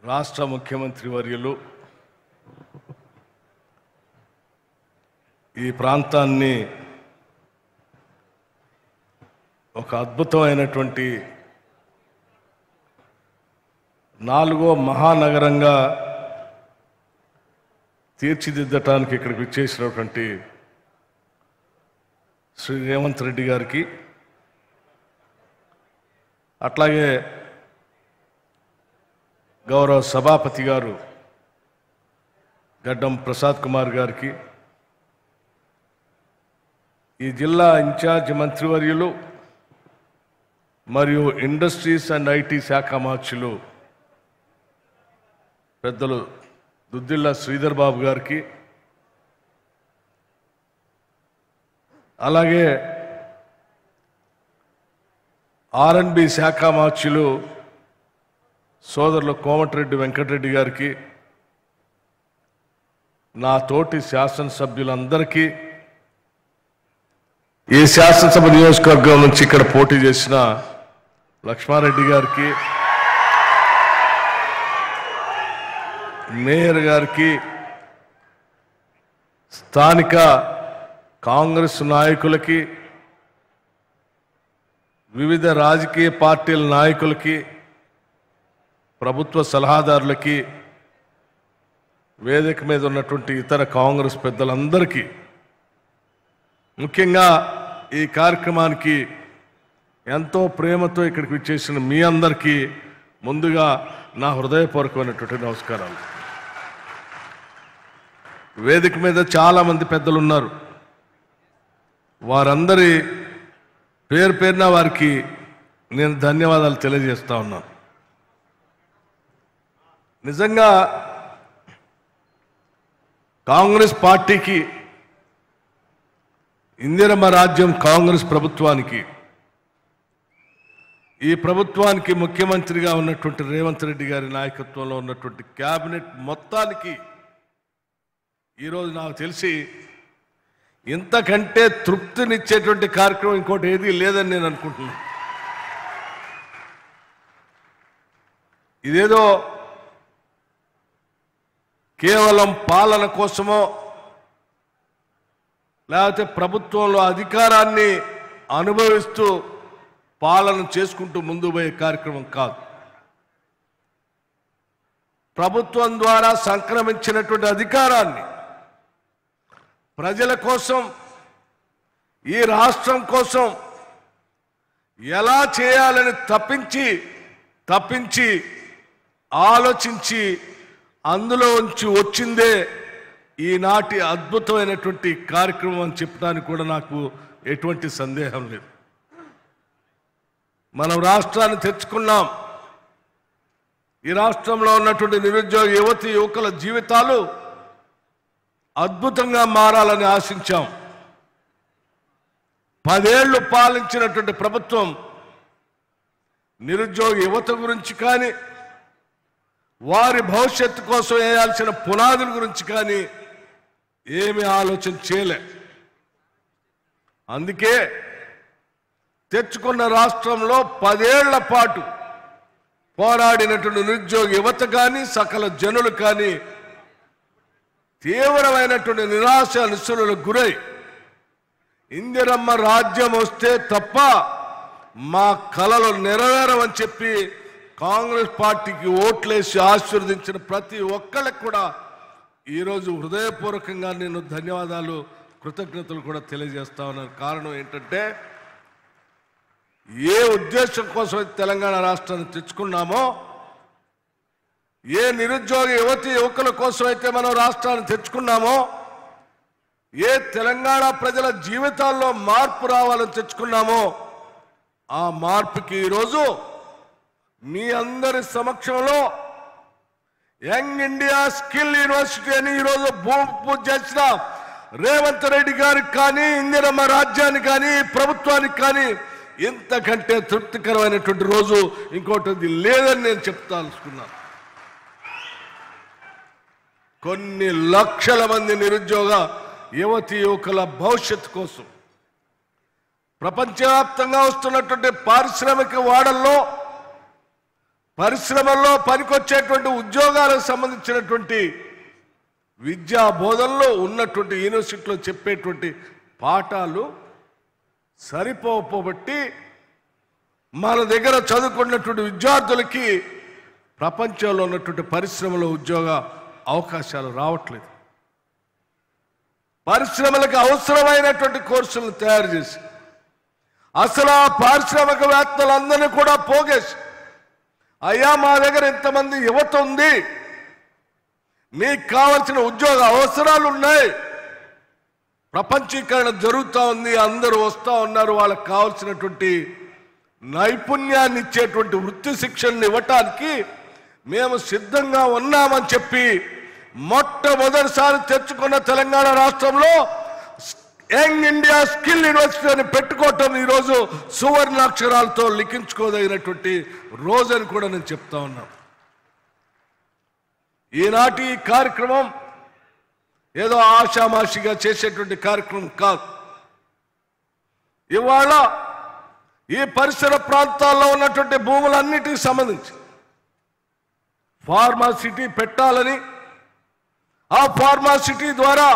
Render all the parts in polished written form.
రాష్ట్ర ముఖ్యమంత్రి వర్యులు ఈ ప్రాంతాన్ని ఒక అద్భుతమైనటువంటి నాలుగో మహానగరంగా తీర్చిదిద్దటానికి ఇక్కడికి వచ్చేసినటువంటి శ్రీ రేవంత్ రెడ్డి గారికి, అట్లాగే గౌరవ సభాపతి గారు గడ్డం ప్రసాద్ కుమార్ గారికి, ఈ జిల్లా ఇన్ఛార్జ్ మంత్రివర్యులు మరియు ఇండస్ట్రీస్ అండ్ ఐటీ శాఖ మార్చులు పెద్దలు దుద్దిళ్ళ శ్రీధర్ బాబు గారికి, అలాగే ఆర్ఎండ్బి శాఖ మార్చులు సోదరులు కోమటిరెడ్డి వెంకటరెడ్డి గారికి, నా తోటి శాసనసభ్యులందరికీ, ఈ శాసనసభ నియోజకవర్గం నుంచి ఇక్కడ పోటీ చేసిన లక్ష్మారెడ్డి గారికి, మేయర్ గారికి, స్థానిక కాంగ్రెస్ నాయకులకి, వివిధ రాజకీయ పార్టీల నాయకులకి, ప్రభుత్వ సలహాదారులకి, వేదిక మీద ఉన్నటువంటి ఇతర కాంగ్రెస్ పెద్దలందరికీ, ముఖ్యంగా ఈ కార్యక్రమానికి ఎంతో ప్రేమతో ఇక్కడికి వచ్చేసిన మీ అందరికీ ముందుగా నా హృదయపూర్వకమైనటువంటి నమస్కారాలు. వేదిక మీద చాలామంది పెద్దలు ఉన్నారు. వారందరి పేరు పేరున వారికి నేను ధన్యవాదాలు తెలియజేస్తా ఉన్నాను. నిజంగా కాంగ్రెస్ పార్టీకి, ఇందిరమ్మ రాజ్యం కాంగ్రెస్ ప్రభుత్వానికి, ఈ ప్రభుత్వానికి ముఖ్యమంత్రిగా ఉన్నటువంటి రేవంత్ రెడ్డి గారి నాయకత్వంలో ఉన్నటువంటి క్యాబినెట్ మొత్తానికి ఈరోజు నాకు తెలిసి ఇంతకంటే తృప్తినిచ్చేటువంటి కార్యక్రమం ఇంకోటి ఏదీ లేదని నేను అనుకుంటున్నాను. ఇదేదో కేవలం పాలన కోసమో లేకపోతే ప్రభుత్వంలో అధికారాన్ని అనుభవిస్తూ పాలన చేసుకుంటూ ముందు పోయే కార్యక్రమం కాదు. ప్రభుత్వం ద్వారా సంక్రమించినటువంటి అధికారాన్ని ప్రజల కోసం, ఈ రాష్ట్రం కోసం ఎలా చేయాలని తప్పించి ఆలోచించి అందులో ఉంచి వచ్చిందే ఈనాటి అద్భుతమైనటువంటి కార్యక్రమం అని చెప్పడానికి కూడా నాకు ఎటువంటి సందేహం లేదు. మనం రాష్ట్రాన్ని తెచ్చుకున్నాం. ఈ రాష్ట్రంలో ఉన్నటువంటి నిరుద్యోగ యువతి యువకుల జీవితాలు అద్భుతంగా మారాలని ఆశించాం. 10 ఏళ్లు పాలించినటువంటి ప్రభుత్వం నిరుద్యోగ యువత గురించి కానీ, వారి భవిష్యత్తు కోసం వేయాల్సిన పునాదుల గురించి కానీ ఏమీ ఆలోచన చేయలే. అందుకే తెచ్చుకున్న రాష్ట్రంలో 10 ఏళ్ల పాటు పోరాడినటువంటి నిరుద్యోగ యువత కానీ, సకల జనులు కానీ తీవ్రమైనటువంటి నిరాశ నిస్సులకు గురై ఇందిరమ్మ రాజ్యం వస్తే తప్ప మా కలలు నెరవేరవని చెప్పి కాంగ్రెస్ పార్టీకి ఓట్లేసి ఆశీర్వదించిన ప్రతి ఒక్కళ్ళకి కూడా ఈరోజు హృదయపూర్వకంగా నేను ధన్యవాదాలు, కృతజ్ఞతలు కూడా తెలియజేస్తా ఉన్నాను. కారణం ఏంటంటే, ఏ ఉద్దేశం కోసం తెలంగాణ రాష్ట్రాన్ని తెచ్చుకున్నామో, ఏ నిరుద్యోగ యువతి యువకుల కోసం అయితే మనం రాష్ట్రాన్ని తెచ్చుకున్నామో, ఏ తెలంగాణ ప్రజల జీవితాల్లో మార్పు రావాలని తెచ్చుకున్నామో, ఆ మార్పుకి ఈరోజు మీ అందరి సమక్షంలో యంగ్ ఇండియా స్కిల్ యూనివర్సిటీ అని ఈరోజు భూమి పూజ చేసిన రేవంత్ రెడ్డి గారికి కానీ, ఇందిరమ్మ రాజ్యానికి కానీ, ప్రభుత్వానికి కానీ ఇంతకంటే తృప్తికరమైనటువంటి రోజు ఇంకోటి లేదని నేను చెప్తానుకున్నాను. కొన్ని లక్షల మంది నిరుద్యోగ యువతి యువకుల భవిష్యత్తు కోసం ప్రపంచవ్యాప్తంగా వస్తున్నటువంటి పారిశ్రామిక వాడల్లో పరిశ్రమల్లో పనికొచ్చేటువంటి ఉద్యోగాలకు సంబంధించినటువంటి విద్యా బోధనలో ఉన్నటువంటి యూనివర్సిటీలో చెప్పేటువంటి పాఠాలు సరిపోబట్టి మన దగ్గర చదువుకున్నటువంటి విద్యార్థులకి ప్రపంచంలో ఉన్నటువంటి పరిశ్రమలో ఉద్యోగ అవకాశాలు రావట్లేదు. పరిశ్రమలకు అవసరమైనటువంటి కోర్సులను తయారు చేసి అసలు ఆ పారిశ్రామికవేత్తలందరినీ కూడా పోగేసి, అయ్యా మా దగ్గర ఇంతమంది యువత ఉంది, మీకు కావలసిన ఉద్యోగ అవసరాలు ఉన్నాయి, ప్రపంచీకరణ జరుగుతూ ఉంది, అందరూ వస్తూ ఉన్నారు, వాళ్ళకి కావలసినటువంటి నైపుణ్యాన్ని ఇచ్చేటువంటి వృత్తి శిక్షణను ఇవ్వటానికి మేము సిద్ధంగా ఉన్నామని చెప్పి మొట్టమొదటిసారి తెచ్చుకున్న తెలంగాణ రాష్ట్రంలో యంగ్ ఇండియా స్కిల్ యూనివర్సిటీ అని పెట్టుకోవటం ఈరోజు సువర్ణాక్షరాలతో లిఖించుకోదగినటువంటి రోజు అని కూడా నేను చెప్తా ఉన్నాను. ఈనాటి ఈ కార్యక్రమం ఏదో ఆషామాషిగా చేసేటువంటి కార్యక్రమం కాదు. ఇవాళ ఈ పరిసర ప్రాంతాల్లో ఉన్నటువంటి భూములన్నిటికి సంబంధించి ఫార్మాసిటీ పెట్టాలని, ఆ ఫార్మాసిటీ ద్వారా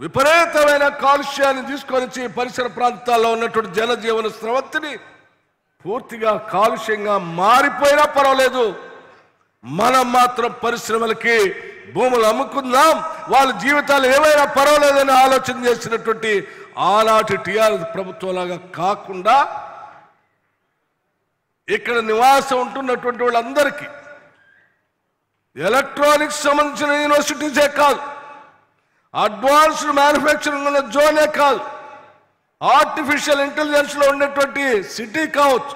విపరీతమైన కాలుష్యాన్ని తీసుకొని వచ్చి పరిసర ప్రాంతాల్లో ఉన్నటువంటి జనజీవన స్రవంతిని పూర్తిగా కాలుష్యంగా మారిపోయినా పర్వాలేదు, మనం మాత్రం పరిశ్రమలకి భూములు అమ్ముకుందాం, వాళ్ళ జీవితాలు ఏమైనా పర్వాలేదని ఆలోచన చేసినటువంటి ఆనాటి టీఆర్ఎస్ ప్రభుత్వంలాగా కాకుండా ఇక్కడ నివాసం ఉంటున్నటువంటి వాళ్ళందరికీ ఎలక్ట్రానిక్స్ సంబంధించిన యూనివర్సిటీసే కాదు, అడ్వాన్స్డ్ మ్యానుఫ్యాక్చరింగ్ ఉన్న జోనే కాదు, ఆర్టిఫిషియల్ ఇంటెలిజెన్స్లో ఉండేటువంటి సిటీ కావచ్చు,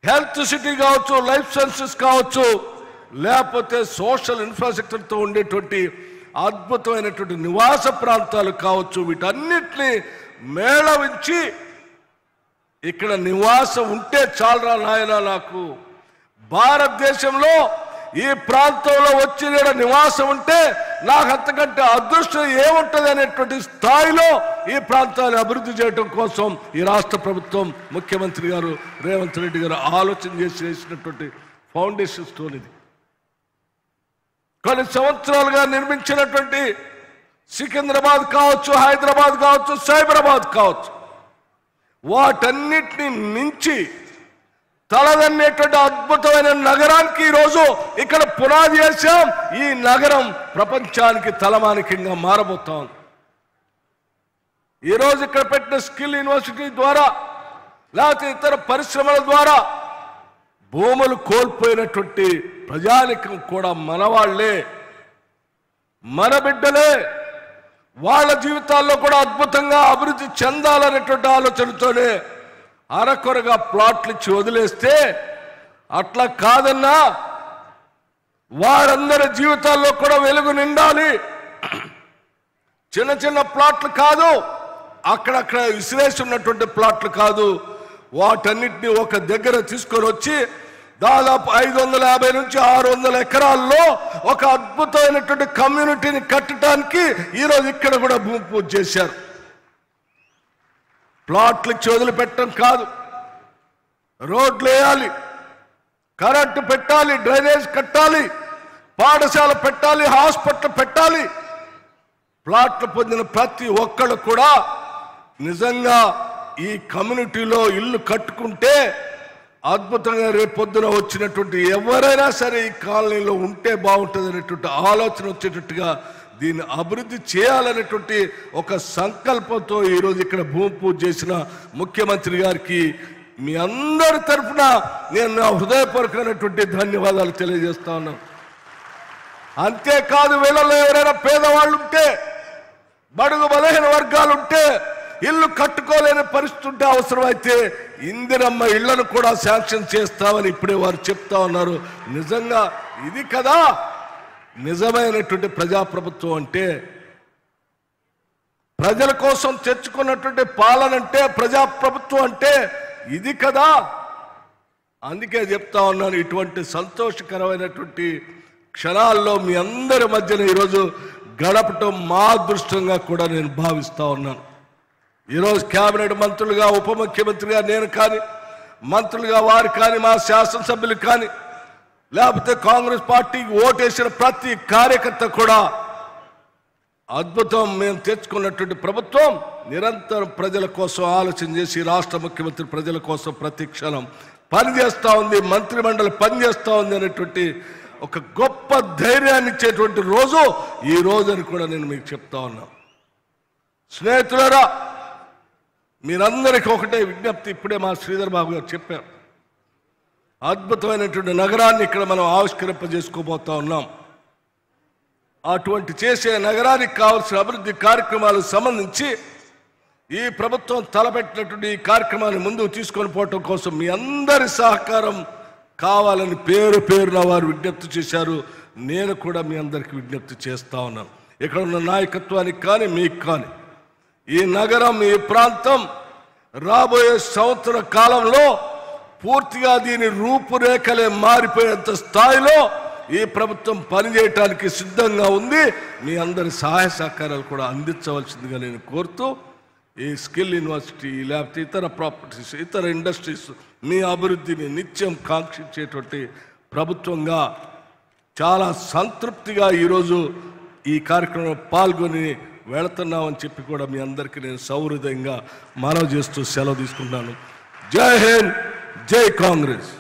హెల్త్ సిటీ కావచ్చు, లైఫ్ సైన్సెస్ కావచ్చు, లేకపోతే సోషల్ ఇన్ఫ్రాస్ట్రక్చర్తో ఉండేటువంటి అద్భుతమైనటువంటి నివాస ప్రాంతాలు కావచ్చు, వీటన్నిటిని మేళవించి ఇక్కడ నివాసం ఉంటే చాలరా నాయన, నాకు భారతదేశంలో ఈ ప్రాంతంలో వచ్చి నివాసం ఉంటే నాకు అంతకంటే అదృష్టం ఏముంటుంది అనేటువంటి స్థాయిలో ఈ ప్రాంతాన్ని అభివృద్ధి చేయడం కోసం ఈ రాష్ట్ర ప్రభుత్వం, ముఖ్యమంత్రి గారు రేవంత్ రెడ్డి గారు ఆలోచన చేసినటువంటి ఫౌండేషన్ స్టోన్ ఇది. కొన్ని సంవత్సరాలుగా నిర్మించినటువంటి సికింద్రాబాద్ కావచ్చు, హైదరాబాద్ కావచ్చు, సైబరాబాద్ కావచ్చు, వాటన్నిటిని మించి తలదన్నేటువంటి అద్భుతమైన నగరానికి ఈరోజు ఇక్కడ పునాది వేశాం. ఈ నగరం ప్రపంచానికి తలమానికంగా మారబోతా ఉంది. ఈరోజు ఇక్కడ పెట్టిన స్కిల్ యూనివర్సిటీ ద్వారా, లేకపోతే ఇతర పరిశ్రమల ద్వారా భూములు కోల్పోయినటువంటి ప్రజానికం కూడా మనవాళ్లే, మన బిడ్డలే, వాళ్ళ జీవితాల్లో కూడా అద్భుతంగా అభివృద్ధి చెందాలనేటువంటి ఆలోచనతోనే అరకొరగా ప్లాట్లు ఇచ్చి వదిలేస్తే అట్లా కాదన్నా, వారందరి జీవితాల్లో కూడా వెలుగు నిండాలి. చిన్న చిన్న ప్లాట్లు కాదు, అక్కడక్కడ విసిరేసి ఉన్నటువంటి ప్లాట్లు కాదు, వాటన్నిటిని ఒక దగ్గర తీసుకొని వచ్చి దాదాపు 550 నుంచి 600 ఎకరాల్లో ఒక అద్భుతమైనటువంటి కమ్యూనిటీని కట్టడానికి ఈరోజు ఇక్కడ కూడా భూమి పూజ చేశారు. ప్లాట్లు ఇచ్చి వదిలిపెట్టడం కాదు, రోడ్లు వేయాలి, కరెంటు పెట్టాలి, డ్రైనేజ్ కట్టాలి, పాఠశాల పెట్టాలి, హాస్పిటల్ పెట్టాలి. ప్లాట్లు పొందిన ప్రతి ఒక్కళ్ళు కూడా నిజంగా ఈ కమ్యూనిటీలో ఇల్లు కట్టుకుంటే అద్భుతంగా రేపొద్దున వచ్చినటువంటి ఎవరైనా సరే ఈ కాలనీలో ఉంటే బాగుంటుంది అనేటువంటి ఆలోచన వచ్చేటట్టుగా దీన్ని అభివృద్ధి చేయాలనేటువంటి ఒక సంకల్పంతో ఈరోజు ఇక్కడ భూమి పూజ చేసిన ముఖ్యమంత్రి గారికి మీ అందరి తరఫున నేను నా హృదయపూర్వకమైనటువంటి ధన్యవాదాలు తెలియజేస్తా ఉన్నాను. అంతేకాదు, వీళ్ళలో ఎవరైనా పేదవాళ్ళు ఉంటే, బడుగు బలహీన వర్గాలు ఉంటే, ఇల్లు కట్టుకోలేని పరిస్థితి ఉంటే అవసరమైతే ఇందిరమ్మ ఇళ్లను కూడా శాంక్షన్ చేస్తామని ఇప్పుడే వారు చెప్తా ఉన్నారు. నిజంగా ఇది కదా నిజమైనటువంటి ప్రజాప్రభుత్వం అంటే, ప్రజల కోసం తెచ్చుకున్నటువంటి పాలన అంటే, ప్రజాప్రభుత్వం అంటే ఇది కదా. అందుకే చెప్తా ఉన్నాను, ఇటువంటి సంతోషకరమైనటువంటి క్షణాల్లో మీ అందరి మధ్యన ఈరోజు గడపటం మా అదృష్టంగా కూడా నేను భావిస్తా ఉన్నాను. ఈరోజు కేబినెట్ మంత్రులుగా, ఉప ముఖ్యమంత్రిగా నేను కానీ, మంత్రులుగా వారు కానీ, మా శాసనసభ్యులు కానీ, లేకపోతే కాంగ్రెస్ పార్టీకి ఓటేసిన ప్రతి కార్యకర్త కూడా అద్భుతం. మేము తెచ్చుకున్నటువంటి ప్రభుత్వం నిరంతరం ప్రజల కోసం ఆలోచన చేసి రాష్ట్ర ముఖ్యమంత్రి ప్రజల కోసం ప్రతి క్షణం పనిచేస్తూ ఉంది, మంత్రిమండలి పనిచేస్తూ ఉంది అనేటువంటి ఒక గొప్ప ధైర్యాన్ని ఇచ్చేటువంటి రోజు ఈ రోజు అని కూడా నేను మీకు చెప్తా ఉన్నా. స్నేహితులారా, మీరందరికీ ఒకటే విజ్ఞప్తి. ఇప్పుడే మా శ్రీధర్ బాబు గారు చెప్పారు, అద్భుతమైనటువంటి నగరాన్ని ఇక్కడ మనం ఆవిష్కరింపజేసుకోబోతా ఉన్నాం. అటువంటి చేసే నగరానికి కావాల్సిన అభివృద్ధి కార్యక్రమాలకు సంబంధించి ఈ ప్రభుత్వం తలపెట్టినటువంటి ఈ కార్యక్రమాన్ని ముందుకు తీసుకొని పోవటం కోసం మీ అందరి సహకారం కావాలని పేరు పేరున వారు విజ్ఞప్తి చేశారు. నేను కూడా మీ అందరికీ విజ్ఞప్తి చేస్తా ఉన్నాను. ఇక్కడ ఉన్న నాయకత్వానికి కానీ మీకు కానీ ఈ నగరం, ఈ ప్రాంతం రాబోయే సంవత్సర కాలంలో పూర్తిగా దీని రూపురేఖలే మారిపోయేంత స్థాయిలో ఈ ప్రభుత్వం పనిచేయటానికి సిద్ధంగా ఉంది. మీ అందరి సహాయ సహకారాలు కూడా అందించవలసిందిగా నేను కోరుతూ, ఈ స్కిల్ యూనివర్సిటీ లేకపోతే ఇతర ప్రాపర్టీస్, ఇతర ఇండస్ట్రీస్ మీ అభివృద్ధిని నిత్యం కాంక్షించేటువంటి ప్రభుత్వంగా చాలా సంతృప్తిగా ఈరోజు ఈ కార్యక్రమంలో పాల్గొని వెళుతున్నామని చెప్పి కూడా మీ అందరికీ నేను సౌహృదయంగా మనవి చేస్తూ సెలవు తీసుకుంటున్నాను. జై హింద్, జై కాంగ్రెస్.